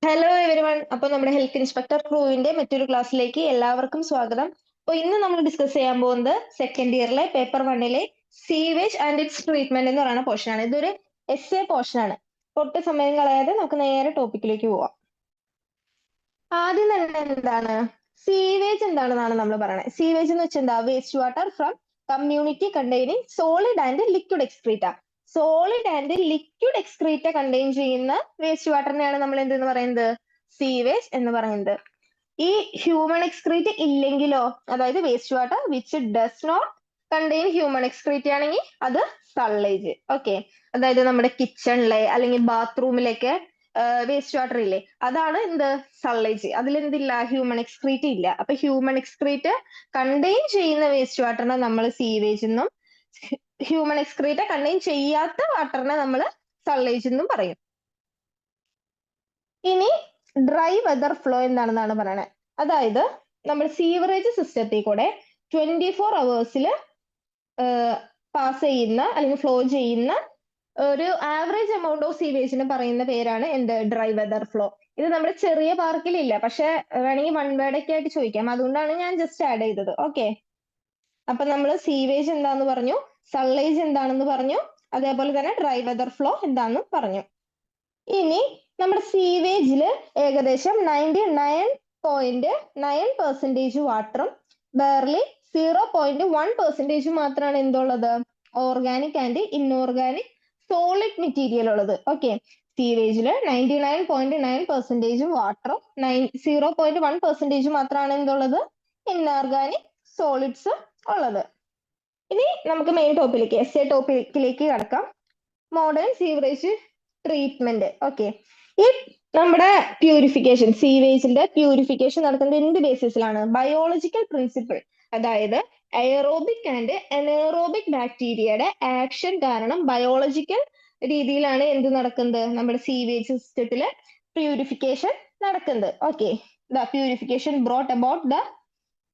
Hello everyone. അപ്പൊ നമ്മുടെ health inspector ക്രൂവിന്റെ മറ്റൊരു ക്ലാസ്സിലേക്ക് എല്ലാവർക്കും സ്വാഗതം. അപ്പൊ ഇന്ന് നമ്മൾ ഡിസ്കസ് ചെയ്യാൻ പോകുന്നത് സെക്കൻഡ് ഇയറിലെ paper 1 sewage and its treatment എന്ന് പറയുന്ന പോർഷൻ ആണ്. ഇതൊരു എസ് എ പോർഷൻ ആണ്. ഒട്ടും സമയം കളയാതെ നമുക്ക് നേരെ ടോപ്പിക്കിലേക്ക് പോവാം. ആദ്യം തന്നെ എന്താണ് സീവേജ് എന്താണെന്നാണ് നമ്മൾ പറയുന്നത്. സീവേജ് എന്ന് വെച്ചാൽ എന്താ? Waste water from community containing solid and liquid excreta. Solid and liquid excreta contain ചെയ്യുന്ന വേസ്റ്റ് വാട്ടറിനെയാണ് നമ്മൾ എന്തെന്ന് പറയുന്നത്? സീവേജ് എന്ന് പറയുന്നത്. ഈ ഹ്യൂമൻ എക്സ്ക്രീറ്റ് ഇല്ലെങ്കിലോ, അതായത് waste water which does not contain human excreta ആണെങ്കിൽ അത് സള്ളേജ്. ഓക്കെ, അതായത് നമ്മുടെ കിച്ചണിലെ അല്ലെങ്കിൽ ബാത്റൂമിലേക്ക് വേസ്റ്റ് വാട്ടർ ഇല്ലേ, അതാണ് എന്ത്? സള്ളേജ്. അതിലെന്തില്ല? ഹ്യൂമൻ എക്സ്ക്രീറ്റ് ഇല്ല. അപ്പൊ ഹ്യൂമൻ എക്സ്ക്രീറ്റ് കണ്ടെയ്ൻ ചെയ്യുന്ന വേസ്റ്റ് വാട്ടറിനെ നമ്മൾ സീവേജ് എന്നും, ഹ്യൂമൻ എക്സ്ക്രീറ്റ് കണ്ടെയ്ൻ ചെയ്യാത്ത വാട്ടറിനെ നമ്മൾ സള്ളേജ് എന്നും പറയും. ഇനി ഡ്രൈ വെതർ ഫ്ലോ എന്താണെന്നാണ് പറയുന്നത്. അതായത് നമ്മൾ സീവറേജ് സിസ്റ്റത്തിൽ കൂടെ 24 അവേഴ്സിൽ പാസ് ചെയ്യുന്ന അല്ലെങ്കിൽ ഫ്ലോ ചെയ്യുന്ന ഒരു ആവറേജ് എമൗണ്ട് ഓഫ് സീവേജിന് പറയുന്ന പേരാണ് എന്ത്? Dry weather flow. ഇത് നമ്മുടെ ചെറിയ പാർക്കിലില്ല, പക്ഷെ വേണമെങ്കിൽ വൺ വേർഡ് ഒക്കെ ആയിട്ട് ചോദിക്കാം. അതുകൊണ്ടാണ് ഞാൻ ജസ്റ്റ് ആഡ് ചെയ്തത്. ഓക്കെ, അപ്പൊ നമ്മൾ സീവേജ് എന്താന്ന് പറഞ്ഞു, സള്ളേജ് എന്താണെന്ന് പറഞ്ഞു, അതേപോലെ തന്നെ ഡ്രൈ വെതർ ഫ്ലോ എന്താണെന്ന് പറഞ്ഞു. ഇനി നമ്മുടെ സീവേജില് ഏകദേശം 99.9% വാട്ടറും ബേർലി 0.1% മാത്രമാണ് എന്തുള്ളത്? Organic and inorganic solid material ഉള്ളത്. ഓക്കെ, സീവേജില് 99.9% വാട്ടറും 0.1% മാത്രമാണ് എന്തുള്ളത്? ഇൻഓർഗാനിക് സോളിഡ്സ് ഉള്ളത്. ഇനി നമുക്ക് മെയിൻ ടോപ്പിലേക്ക്, എസ് എ ടോപ്പിക്കിലേക്ക് കടക്കാം. Modern sewerage treatment. ഓക്കെ, ഈ നമ്മുടെ പ്യൂരിഫിക്കേഷൻ, സീവേജിന്റെ പ്യൂരിഫിക്കേഷൻ നടക്കുന്നത് എന്ത് ബേസിസിലാണ്? Biological principle. അതായത് എയറോബിക് ആൻഡ് എനേറോബിക് ബാക്ടീരിയയുടെ ആക്ഷൻ കാരണം ബയോളജിക്കൽ രീതിയിലാണ് എന്ത് നടക്കുന്നത്? നമ്മുടെ സീവേജ് സിസ്റ്റത്തില് പ്യൂരിഫിക്കേഷൻ നടക്കുന്നത്. Okay, the purification brought about the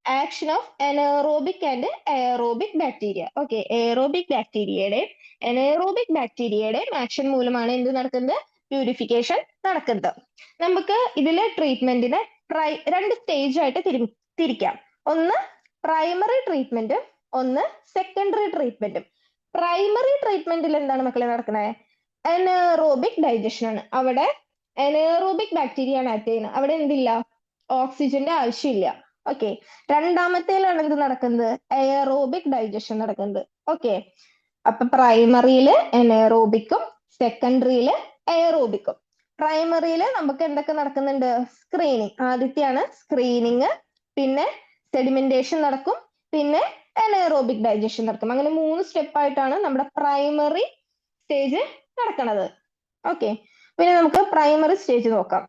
action of anaerobic and aerobic bacteria. Okay, aerobic ബാക്ടീരിയയുടെ എനേറോബിക് ബാക്ടീരിയയുടെ ആക്ഷൻ മൂലമാണ് എന്ത് നടക്കുന്നത്? പ്യൂരിഫിക്കേഷൻ നടക്കുന്നത്. നമുക്ക് ഇതിലെ ട്രീറ്റ്മെന്റിനെ രണ്ട് സ്റ്റേജ് ആയിട്ട് തിരിക്കാം. ഒന്ന് പ്രൈമറി ട്രീറ്റ്മെന്റ്, ഒന്ന് സെക്കൻഡറി ട്രീറ്റ്മെന്റും. പ്രൈമറി ട്രീറ്റ്മെന്റിൽ എന്താണ് മക്കളെ നടക്കുന്നത്? എനേറോബിക് ഡൈജഷൻ ആണ്. അവിടെ എനേറോബിക് ബാക്ടീരിയ ആണ് ആക്ട് ചെയ്യുന്നത്. അവിടെ എന്തില്ല? ഓക്സിജന്റെ ആവശ്യമില്ല. ഓക്കെ, രണ്ടാമത്തേലാണ് എന്ത് നടക്കുന്നത്? എയറോബിക് ഡൈജഷൻ നടക്കുന്നത്. ഓക്കെ, അപ്പൊ പ്രൈമറിയില് എനേറോബിക്കും സെക്കൻഡറിയില് എയറോബിക്കും. പ്രൈമറിയില് നമുക്ക് എന്തൊക്കെ നടക്കുന്നുണ്ട്? സ്ക്രീനിങ് ആദ്യത്തെയാണ് സ്ക്രീനിങ്, പിന്നെ സെഡിമെന്റേഷൻ നടക്കും, പിന്നെ എനേറോബിക് ഡൈജഷൻ നടക്കും. അങ്ങനെ 3 സ്റ്റെപ്പായിട്ടാണ് നമ്മുടെ പ്രൈമറി സ്റ്റേജ് നടക്കുന്നത്. ഓക്കെ, പിന്നെ നമുക്ക് പ്രൈമറി സ്റ്റേജ് നോക്കാം.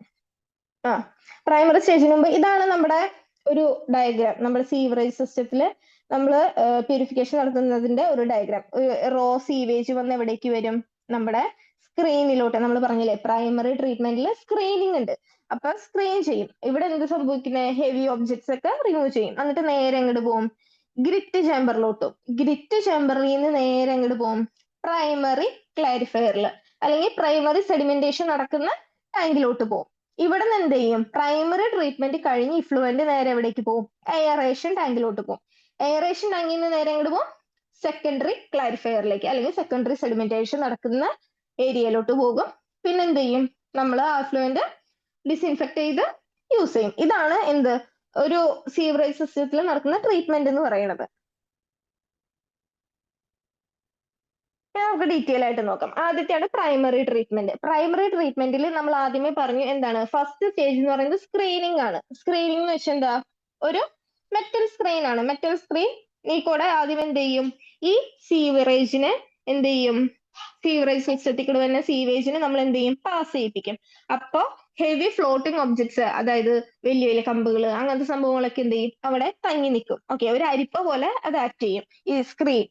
പ്രൈമറി സ്റ്റേജിന് മുമ്പ് ഇതാണ് നമ്മുടെ ഒരു ഡയഗ്രാം. നമ്മുടെ സീവറേജ് സിസ്റ്റത്തില് നമ്മൾ പ്യൂരിഫിക്കേഷൻ നടത്തുന്നതിന്റെ ഒരു ഡയഗ്രാം. റോ സീവേജ് വന്ന് എവിടേക്ക് വരും? നമ്മുടെ സ്ക്രീനിലോട്ട്. നമ്മൾ പറഞ്ഞില്ലേ പ്രൈമറി ട്രീറ്റ്മെന്റിൽ സ്ക്രീനിങ് ഉണ്ട്. അപ്പൊ സ്ക്രീൻ ചെയ്യും. ഇവിടെ എന്ത് സംഭവിക്കുന്നത്? ഹെവി ഒബ്ജക്ട്സ് ഒക്കെ റിമൂവ് ചെയ്യും. എന്നിട്ട് നേരെ എങ്ങോട്ട് പോകും? ഗ്രിറ്റ് ചേമ്പറിലോട്ടും. ഗ്രിറ്റ് ചേമ്പറിൽ നിന്ന് നേരെ എങ്ങോട്ട് പോകും? പ്രൈമറി ക്ലാരിഫയറിൽ അല്ലെങ്കിൽ പ്രൈമറി സെഡിമെന്റേഷൻ നടക്കുന്ന ടാങ്കിലോട്ട് പോകും. ഇവിടെ നിന്ന് എന്ത് ചെയ്യും? പ്രൈമറി ട്രീറ്റ്മെന്റ് കഴിഞ്ഞ് ഇഫ്ലുവന്റ് നേരെ എവിടേക്ക് പോകും? എയറേഷൻ ടാങ്കിലോട്ട് പോകും. എയറേഷൻ ടാങ്കിൽ നിന്ന് നേരെ എങ്ങോട്ട് പോകും? സെക്കൻഡറി ക്ലാരിഫയറിലേക്ക് അല്ലെങ്കിൽ സെക്കൻഡറി സെഡിമെന്റേഷൻ നടക്കുന്ന ഏരിയയിലോട്ട് പോകും. പിന്നെ എന്ത് ചെയ്യും? നമ്മൾ ആഫ്ലുവന്റ് ഡിസ്ഇൻഫെക്ട് ചെയ്ത് യൂസ് ചെയ്യും. ഇതാണ് എന്ത്? ഒരു സീവറേജ് സിസ്റ്റത്തിൽ നടക്കുന്ന ട്രീറ്റ്മെന്റ് എന്ന് പറയുന്നത്. നമുക്ക് ഡീറ്റെയിൽ ആയിട്ട് നോക്കാം. ആദ്യത്തെയാണ് പ്രൈമറി ട്രീറ്റ്മെന്റ്. പ്രൈമറി ട്രീറ്റ്മെന്റിൽ നമ്മൾ ആദ്യമേ പറഞ്ഞു എന്താണ്? ഫസ്റ്റ് സ്റ്റേജ് എന്ന് പറയുന്നത് സ്ക്രീനിങ് ആണ്. സ്ക്രീനിങ് എന്ന് വെച്ചാൽ എന്താ? ഒരു മെറ്റൽ സ്ക്രീൻ ആണ്. മെറ്റൽ സ്ക്രീൻ ഈ കൂടെ ആദ്യം എന്ത് ചെയ്യും? ഈ സീവറേജിനെ എന്ത് ചെയ്യും? സീവറേജ് സിസ്റ്റത്തിൽ കൂടെ തന്നെ സീവേജിനെ നമ്മൾ എന്ത് ചെയ്യും? പാസ് ചെയ്യിപ്പിക്കും. അപ്പോ ഹെവി ഫ്ലോട്ടിംഗ് ഒബ്ജക്ട്സ്, അതായത് വലിയ വലിയ കമ്പുകൾ, അങ്ങനത്തെ സംഭവങ്ങളൊക്കെ എന്ത് ചെയ്യും? അവിടെ തങ്ങി നിൽക്കും. ഓക്കെ, ഒരു അരിപ്പ പോലെ അത് ആക്ട് ചെയ്യും ഈ സ്ക്രീൻ.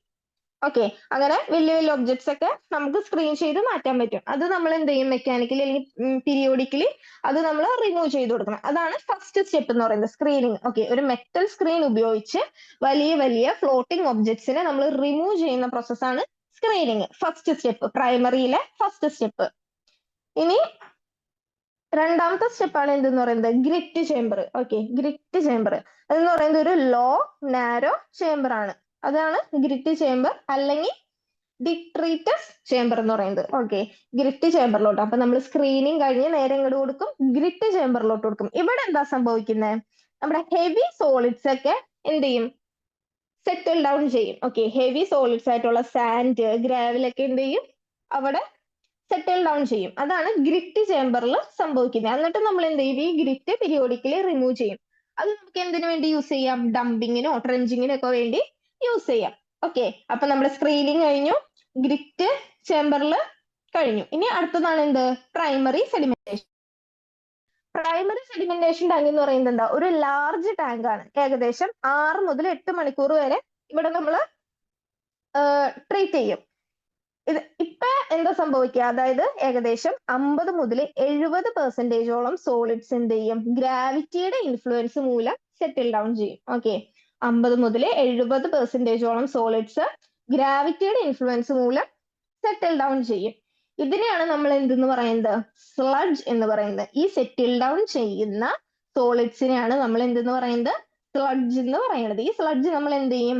ഓക്കെ, അങ്ങനെ വലിയ വലിയ ഒബ്ജക്ട്സ് ഒക്കെ നമുക്ക് സ്ക്രീൻ ചെയ്ത് മാറ്റാൻ പറ്റും. അത് നമ്മൾ എന്ത് ചെയ്യും? മെക്കാനിക്കലി അല്ലെങ്കിൽ പീരിയോഡിക്കലി അത് നമ്മൾ റിമൂവ് ചെയ്ത് കൊടുക്കണം. അതാണ് ഫസ്റ്റ് സ്റ്റെപ്പ് എന്ന് പറയുന്നത്, സ്ക്രീനിങ്. ഓക്കെ, ഒരു മെറ്റൽ സ്ക്രീൻ ഉപയോഗിച്ച് വലിയ വലിയ ഫ്ലോട്ടിംഗ് ഒബ്ജക്ട്സിനെ നമ്മൾ റിമൂവ് ചെയ്യുന്ന പ്രോസസ്സാണ് സ്ക്രീനിങ്. ഫസ്റ്റ് സ്റ്റെപ്പ്, പ്രൈമറിയിലെ ഫസ്റ്റ് സ്റ്റെപ്പ്. ഇനി രണ്ടാമത്തെ സ്റ്റെപ്പാണ് എന്തെന്ന് പറയുന്നത് grit chamber. Okay, grit chamber അതെന്ന് പറയുന്നത് ഒരു ലോ നാരോ ചേംബർ ആണ്. അതാണ് ഗ്രിറ്റ് ചേംബർ അല്ലെങ്കിൽ ഡിട്രീറ്റസ് ചേംബർ എന്ന് പറയുന്നത്. ഓക്കെ, ഗ്രിറ്റ് ചേംബറിലോട്ട്. അപ്പൊ നമ്മൾ സ്ക്രീനിങ് കഴിഞ്ഞ് നേരെ ഇങ്ങോട്ട് കൊടുക്കും, ഗ്രിറ്റ് ചേംബറിലോട്ട് കൊടുക്കും. ഇവിടെ എന്താ സംഭവിക്കുന്നത്, നമ്മുടെ ഹെവി സോളിഡ്സ് ഒക്കെ എന്ത് ചെയ്യും, സെറ്റിൽ ഡൗൺ ചെയ്യും. ഓക്കെ, ഹെവി സോളിഡ്സ് ആയിട്ടുള്ള സാൻഡ്, ഗ്രാവലൊക്കെ എന്ത് ചെയ്യും, അവിടെ സെറ്റിൽ ഡൗൺ ചെയ്യും. അതാണ് ഗ്രിറ്റ് ചേംബറിൽ സംഭവിക്കുന്നത്. എന്നിട്ട് നമ്മൾ എന്ത് ചെയ്യും, ഈ ഗ്രിറ്റ് പീരിയോഡിക്കലി റിമൂവ് ചെയ്യും. അത് നമുക്ക് എന്തിനു വേണ്ടി യൂസ് ചെയ്യാം, ഡംപിങ്ങിനോ ട്രെഞ്ചിങ്ങിനോ ഒക്കെ വേണ്ടി യൂസ് ചെയ്യാം. ഓക്കെ, അപ്പൊ നമ്മുടെ സ്ക്രീനിങ് കഴിഞ്ഞു, ഗ്രിറ്റ് ചേംബറിൽ കഴിഞ്ഞു. ഇനി അടുത്തതാണ് എന്ത്, primary sedimentation. Primary sedimentation tank എന്ന് പറയുന്നത് എന്താ, ഒരു ലാർജ് ടാങ്ക് ആണ്. ഏകദേശം 6 മുതൽ 8 മണിക്കൂർ വരെ ഇവിടെ നമ്മൾ ട്രീറ്റ് ചെയ്യും. ഇത് ഇപ്പൊ എന്താ സംഭവിക്കുക, അതായത് ഏകദേശം 50 മുതൽ 70% സോളിഡ്സ് എന്ത് ചെയ്യും, ഗ്രാവിറ്റിയുടെ ഇൻഫ്ലുവൻസ് മൂലം സെറ്റിൽ ഡൗൺ ചെയ്യും. ഓക്കെ, 50 മുതൽ 70% സോളിഡ്സ് ഗ്രാവിറ്റിയുടെ ഇൻഫ്ലുവൻസ് മൂലം സെറ്റിൽ ഡൗൺ ചെയ്യും. ഇതിനെയാണ് നമ്മൾ എന്തെന്ന് പറയുന്നത്, സ്ലഡ്ജ് എന്ന് പറയുന്നത്. ഈ സെറ്റിൽ ഡൗൺ ചെയ്യുന്ന സോളിഡ്സിനെയാണ് നമ്മൾ എന്തെന്ന് പറയുന്നത്, സ്ലഡ്ജ് എന്ന് പറയുന്നത്. ഈ സ്ലഡ്ജ് നമ്മൾ എന്ത് ചെയ്യും,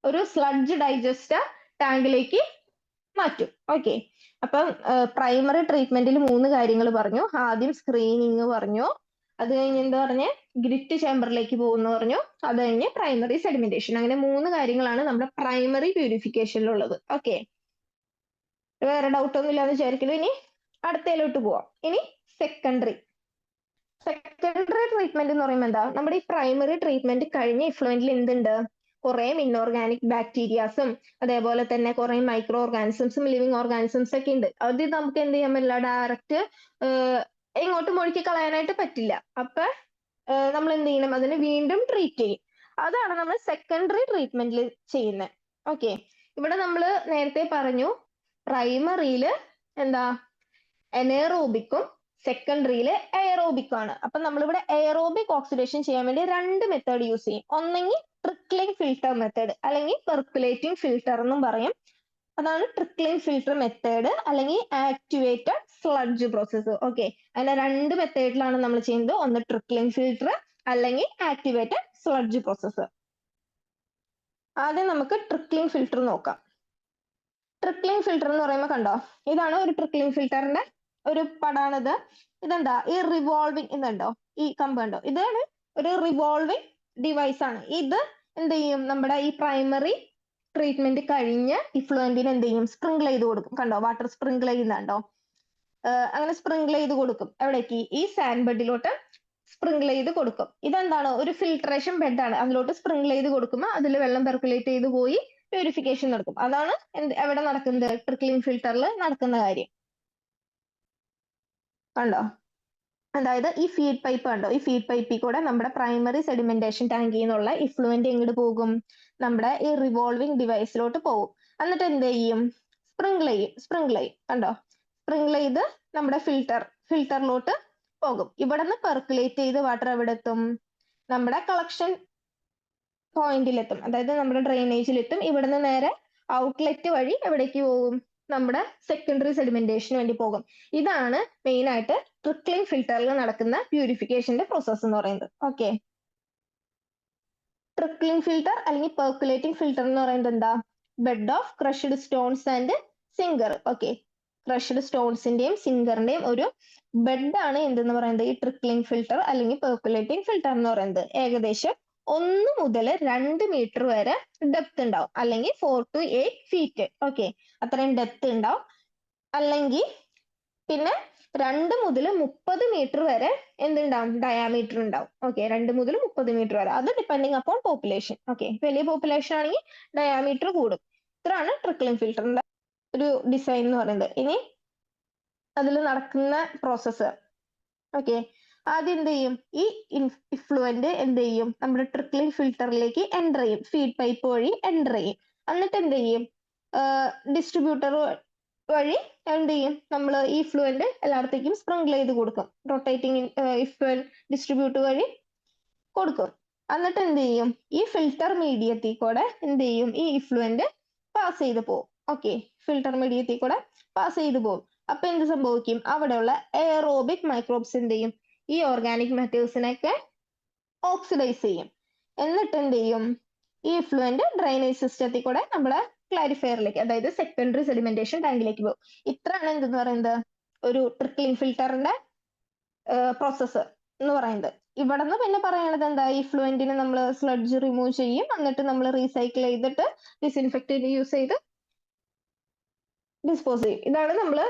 ഒരു സ്ലഡ്ജ് ഡൈജസ്റ്റർ ടാങ്കിലേക്ക് മാറ്റും. ഓക്കെ, അപ്പം പ്രൈമറി ട്രീറ്റ്മെന്റിൽ 3 കാര്യങ്ങൾ പറഞ്ഞു. ആദ്യം സ്ക്രീനിങ് പറഞ്ഞു, അത് കഴിഞ്ഞ് എന്താ പറഞ്ഞ ഗ്രിറ്റ് ചേംബറിലേക്ക് പോകുന്ന പറഞ്ഞു, അത് കഴിഞ്ഞ് പ്രൈമറി സെഡിമെന്റേഷൻ. അങ്ങനെ 3 കാര്യങ്ങളാണ് നമ്മുടെ പ്രൈമറി പ്യൂരിഫിക്കേഷനിലുള്ളത്. ഓക്കെ, വേറെ ഡൗട്ട് ഒന്നും ഇല്ലാന്ന് വിചാരിക്കുന്നു. ഇനി അടുത്തതിലോട്ട് പോവാം. ഇനി സെക്കൻഡറി ട്രീറ്റ്മെന്റ് എന്ന് പറയുമ്പോൾ എന്താ, നമ്മുടെ ഈ പ്രൈമറി ട്രീറ്റ്മെന്റ് കഴിഞ്ഞ ഇഫ്ലുവന്റിൽ എന്തുണ്ട്, കുറെ ഇൻഓർഗാനിക് ബാക്ടീരിയാസും അതേപോലെ തന്നെ കുറെ മൈക്രോ ഓർഗാനിസംസും ലിവിങ് ഓർഗാനിസംസ് ഒക്കെ ഉണ്ട്. അത് നമുക്ക് എന്ത് ചെയ്യാൻ പറ്റില്ല, ഡയറക്റ്റ് എങ്ങോട്ടും ഒഴുക്കി കളയാനായിട്ട് പറ്റില്ല. അപ്പൊ നമ്മൾ എന്ത് ചെയ്യണം, അതിനെ വീണ്ടും ട്രീറ്റ് ചെയ്യും. അതാണ് നമ്മൾ സെക്കൻഡറി ട്രീറ്റ്മെന്റിൽ ചെയ്യുന്നത്. ഓക്കെ, ഇവിടെ നമ്മൾ നേരത്തെ പറഞ്ഞു പ്രൈമറിയില് എന്താ എനേറോബിക്കും സെക്കൻഡറിയില് എയറോബിക്കും ആണ്. അപ്പൊ നമ്മളിവിടെ എയറോബിക് ഓക്സിഡേഷൻ ചെയ്യാൻ വേണ്ടി 2 മെത്തേഡ് യൂസ് ചെയ്യും. ഒന്നെങ്കിൽ ട്രിക്ലിംഗ് ഫിൽട്ടർ മെത്തേഡ് അല്ലെങ്കിൽ പെർക്കുലേറ്റിംഗ് ഫിൽട്ടർ എന്നും പറയും. അതാണ് ട്രിക്ലിംഗ് ഫിൽട്ടർ മെത്തേഡ് അല്ലെങ്കിൽ ആക്ടിവേറ്റഡ് സ്ലഡ്ജ് പ്രോസസ്സ്. ഓക്കെ, അങ്ങനെ 2 മെത്തേഡിലാണ് നമ്മൾ ചെയ്യുന്നത്. ഒന്ന് ട്രിക്ലിംഗ് ഫിൽട്ടർ അല്ലെങ്കിൽ ആക്ടിവേറ്റഡ് സ്ലഡ്ജ് പ്രോസസ്സ്. ആദ്യം നമുക്ക് ട്രിക്ലിംഗ് ഫിൽട്ടർ നോക്കാം. ട്രിക്ലിംഗ് ഫിൽട്ടർ എന്ന് പറയുമ്പോൾ കണ്ടോ, ഇതാണ് ഒരു ട്രിക്ലിംഗ് ഫിൽട്ടറിന്റെ ഒരു പടാണിത്. ഇതെന്താ, ഈ റിവോൾവിംഗ് ഇതുണ്ടോ, ഈ കമ്പ് കണ്ടോ, ഇതാണ് ഒരു റിവോൾവിംഗ് ഡിവൈസ് ആണ്. ഇത് എന്ത് ചെയ്യും, നമ്മുടെ ഈ പ്രൈമറി ട്രീറ്റ്മെന്റ് കഴിഞ്ഞ് ഇഫ്ലുവന്റിന് എന്ത് ചെയ്യും, സ്പ്രിങ്കിൾ ചെയ്ത് കൊടുക്കും. കണ്ടോ, വാട്ടർ സ്പ്രിങ്കിൾ ചെയ്യുന്നുണ്ടോ, അങ്ങനെ സ്പ്രിങ്കിൾ ചെയ്ത് കൊടുക്കും. എവിടേക്ക്, ഈ സാൻഡ് ബെഡിലോട്ട് സ്പ്രിങ്കിൾ ചെയ്ത് കൊടുക്കും. ഇതെന്താണ്, ഒരു ഫിൽട്രേഷൻ ബെഡാണ്. അതിലോട്ട് സ്പ്രിങ്കിൾ ചെയ്ത് കൊടുക്കുമ്പോൾ അതിൽ വെള്ളം പെർക്കുലേറ്റ് ചെയ്ത് പോയി പ്യൂരിഫിക്കേഷൻ നടക്കും. അതാണ് എവിടെ നടക്കുന്നത്, ട്രിക്ലിംഗ് ഫിൽട്ടറിൽ നടക്കുന്ന കാര്യം. കണ്ടോ, അതായത് ഈ ഫീഡ് പൈപ്പ് കണ്ടോ, ഈ ഫീഡ് പൈപ്പിൽ കൂടെ നമ്മുടെ പ്രൈമറി സെഡിമെന്റേഷൻ ടാങ്കിൽ നിന്നുള്ള ഇഫ്ലുവന്റ് എങ്ങോട്ട് പോകും, നമ്മുടെ ഈ റിവോൾവിംഗ് ഡിവൈസിലോട്ട് പോകും. എന്നിട്ട് എന്ത് ചെയ്യും, സ്പ്രിങ്കിൾ ചെയ്യും. കണ്ടോ, സ്പ്രിങ്കിൾ ചെയ്ത് നമ്മുടെ ഫിൽട്ടറിലോട്ട് പോകും. ഇവിടെ നിന്ന് പെർക്കുലേറ്റ് ചെയ്ത് വാട്ടർ എവിടെ എത്തും, നമ്മുടെ കളക്ഷൻ പോയിന്റിലെത്തും, അതായത് നമ്മുടെ ഡ്രെയിനേജിലെത്തും. ഇവിടുന്ന് നേരെ ഔട്ട്ലെറ്റ് വഴി എവിടേക്ക് പോകും, നമ്മുടെ സെക്കൻഡറി സെഡിമെന്റേഷന് വേണ്ടി പോകും. ഇതാണ് മെയിൻ ആയിട്ട് ട്രിക്ലിംഗ് ഫിൽട്ടറിൽ നടക്കുന്ന പ്യൂരിഫിക്കേഷന്റെ പ്രോസസ് എന്ന് പറയുന്നത്. ഓക്കെ, ട്രിക്ലിംഗ് ഫിൽട്ടർ അല്ലെങ്കിൽ പെർക്കുലേറ്റിംഗ് ഫിൽട്ടർ എന്ന് പറയുന്നത് എന്താ, bed of crushed stones and sinker. Okay, crushed സ്റ്റോൺസിന്റെയും സിങ്കറിന്റെയും ഒരു ബെഡാണ് എന്തെന്ന് പറയുന്നത് ഈ ട്രിക്ലിംഗ് ഫിൽട്ടർ അല്ലെങ്കിൽ പെർക്കുലേറ്റിംഗ് ഫിൽട്ടർ എന്ന് പറയുന്നത്. ഏകദേശം 1 മുതൽ 2 മീറ്റർ വരെ ഡെപ്ത് ഉണ്ടാവും, അല്ലെങ്കിൽ 4 to 8 ഫീറ്റ്. ഓക്കെ, അത്രയും ഡെപ്ത് ഉണ്ടാവും. അല്ലെങ്കിൽ പിന്നെ 2 മുതൽ 30 മീറ്റർ വരെ എന്തുണ്ടാവും, ഡയാമീറ്റർ ഉണ്ടാവും. ഓക്കെ, 2 മുതൽ 30 മീറ്റർ വരെ, അത് ഡിപ്പെൻഡിങ് അപ്പോൺ പോപ്പുലേഷൻ. ഓക്കെ, വലിയ പോപ്പുലേഷൻ ആണെങ്കിൽ ഡയാമീറ്റർ കൂടും. ഇത്രയാണ് ട്രിക്ലിംഗ് ഫിൽട്ടറിന്റെ ഒരു ഡിസൈൻ എന്ന് പറയുന്നത്. ഇനി അതിൽ നടക്കുന്ന പ്രോസസ്സ്. ഓക്കെ, ആദ്യം എന്ത് ചെയ്യും, ഈ ഇഫ്ലുവന്റ് എന്ത് ചെയ്യും, നമ്മുടെ ട്രിക്ലിംഗ് ഫിൽട്ടറിലേക്ക് എൻ്റർ ചെയ്യും, ഫീഡ് പൈപ്പ് വഴി എൻ്റർ ചെയ്യും. എന്നിട്ട് എന്ത് ചെയ്യും, ഡിസ്ട്രിബ്യൂട്ടർ വഴി എന്ത് ചെയ്യും, നമ്മൾ ഈ ഇഫ്ലുവന്റ് എല്ലായിടത്തേക്കും സ്പ്രിങ്കിൾ ചെയ്ത് കൊടുക്കും. റൊട്ടേറ്റിംഗ് ഇഫ്ലുവന്റ് ഡിസ്ട്രിബ്യൂട്ടർ വഴി കൊടുക്കും. എന്നിട്ട് എന്ത് ചെയ്യും, ഈ ഫിൽട്ടർ മീഡിയത്തിൽ കൂടെ എന്ത് ചെയ്യും, ഈ ഇഫ്ലുവന്റ് പാസ് ചെയ്ത് പോകും. ഓക്കെ, ഫിൽട്ടർ മീഡിയത്തിൽ കൂടെ പാസ് ചെയ്ത് പോകും. അപ്പൊ എന്ത് സംഭവിക്കും? അവിടെയുള്ള എയറോബിക് മൈക്രോബ്സ് എന്ത് ചെയ്യും? ഈ ഓർഗാനിക് മാറ്റേഴ്സിനൊക്കെ ഓക്സിഡൈസ് ചെയ്യും. എന്നിട്ട് എന്ത് ചെയ്യും? ഈ ഇഫ്ലുവന്റ് ഡ്രൈനേജ് സിസ്റ്റത്തിൽ കൂടെ നമ്മളെ ക്ലാരിഫയറിലേക്ക്, അതായത് സെക്കൻഡറി സെഡിമെന്റേഷൻ ടാങ്കിലേക്ക് പോകും. ഇത്രയാണ് എന്തെന്ന് പറയുന്നത്, ഒരു ട്രിക്ലിംഗ് ഫിൽറ്ററിന്റെ പ്രോസസ്സ് എന്ന് പറയുന്നത്. ഇവിടെ നിന്ന് പിന്നെ പറയണത് എന്താ, ഈ ഫ്ലുവന്റിന് നമ്മൾ സ്ലഡ്ജ് റിമൂവ് ചെയ്യും, എന്നിട്ട് നമ്മൾ റീസൈക്കിൾ ചെയ്തിട്ട് ഡിസ്ഇൻഫെക്റ്റന്റ് യൂസ് ചെയ്ത് ഡിസ്പോസ് ചെയ്യും. ഇതാണ് നമ്മൾ